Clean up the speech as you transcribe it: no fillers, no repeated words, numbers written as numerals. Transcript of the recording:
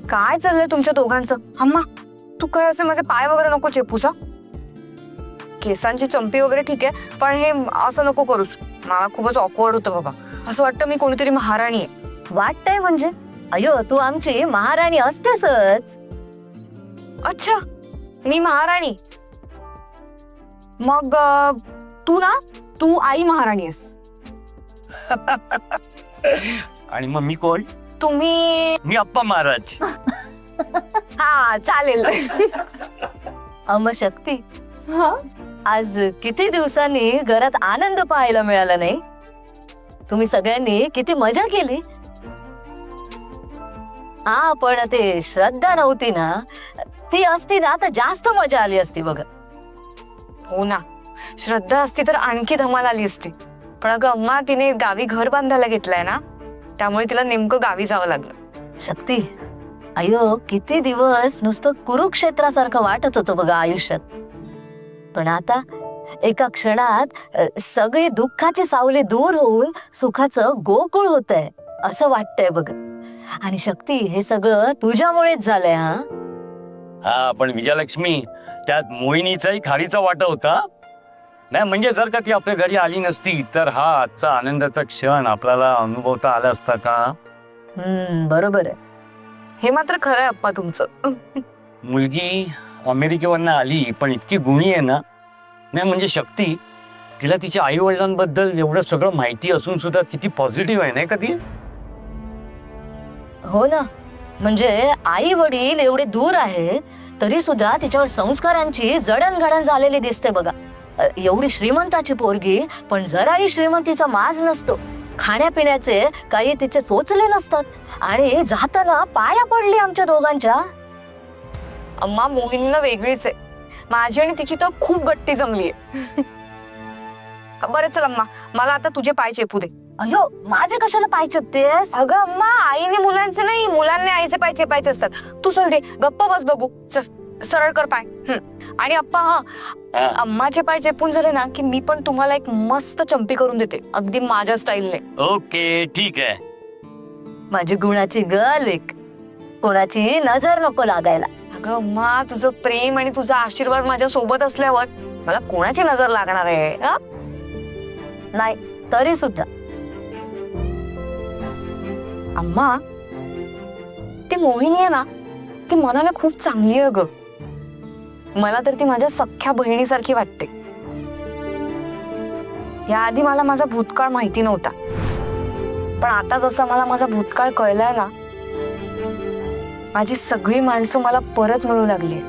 काय चाललंय तुमच्या दोघांचं? अम्मा, तू काय असे माझे पाय वगैरे नको चेपूस हा. केसांची चंपी वगैरे ठीक आहे, पण हे असं नको करूस. मला खूपच ऑकवर्ड होतं बाबा. असं वाटतं मी कोणीतरी महाराणी आहे. वाटतंय म्हणजे? अयो, तू आमची महाराणी असतेसच. अच्छा, मी महाराणी. मग तू आई महाराणी आहेस. आणि मग मी कोण? तुम्ही मी अप्पा महाराज. हा चालेल. अम शक्ती, आज किती दिवसांनी घरात आनंद पाहायला मिळाला नाही? तुम्ही सगळ्यांनी किती मजा केली. हा, पण ते श्रद्धा नव्हती ना, ती असती ना तर जास्त मजा आली असती बघ. हो ना, श्रद्धा असती तर आणखी धमाल आली असती. पण अगं अम्मा, तिने गावी घर बांधायला घेतलंय ना, त्यामुळे तिला नेमकं गावी जावं लागलं. शक्ती, अयो किती दिवस नुसतं कुरुक्षेत्रासारखं वाटत होतं बघा आयुष्यात. पण आता एका क्षणात सगळी दुःखाची सावली दूर होऊन सुखाचं गोकुळ होतंय असं वाटतंय बघ. आणि शक्ती, हे सगळं तुझ्यामुळेच झालंय. हा, पण विजयलक्ष्मी, त्यात मोहिनीचाही खारीचा वाटा होता. नाही म्हणजे जर का ती आपल्या घरी आली नसती तर हा आजचा आनंदाचा क्षण आपल्याला अनुभवता आला असता का? बरोबर आहे. हे मात्र खरं आहे अप्पा तुमचं. मुलगी अमेरिकेवरनं आली पण इतकी गुणी आहे ना. नाही म्हणजे शक्ती, तिला तिच्या आई वडिलांबद्दल एवढं सगळं माहिती असून सुद्धा किती पॉझिटिव्ह आहे नाही का ती? हो ना, म्हणजे आई वडील एवढे दूर आहे तरी सुद्धा तिच्यावर संस्कारांची जडणघडण झालेली दिसते बघा. एवढी श्रीमंताची पोरगी, पण जराही श्रीमंतीचा माज नसतो. खाण्यापिण्याचे काही तिचे सोचले नसतात. आणि जाताना पाया पडली आमच्या दोघांच्या. अम्मा, मोहिनीला वेगळीच आहे. माझी आणि तिची तर खूप गट्टी जमलीये. बरं चल अम्मा, मला आता तुझे पाय चेपू दे. अयो, माझे कशाला पाय चेपतेस? अगं अम्मा, आईने मुलांचे नाही, मुलांनी आईचे पाय चेपायचे असतात. तू चल दे, गप्प बस बघू. चल सरळ कर पाय. आणि अप्पा, हा, अम्माचे पाय चेपून झाले ना की मी पण तुम्हाला एक मस्त चंपी करून देते, अगदी माझ्या स्टाईलने. ओके, ठीक आहे. माझी गुणाची गल एक, कोणाची नजर नको लागायला. अगं अम्मा, तुझं प्रेम आणि तुझा आशीर्वाद माझ्या सोबत असल्यावर मला कोणाची नजर लागणार आहे? नाही तरी सुद्धा. अम्मा, ती मोहिनी आहे ना, ती मनाला खूप चांगली आहे ग. मला तर ती माझ्या सख्ख्या बहिणीसारखी वाटते. याआधी मला माझा भूतकाळ माहिती नव्हता, पण आता जसं मला माझा भूतकाळ कळलाय ना, माझी सगळी माणसं मला परत मिळू लागली.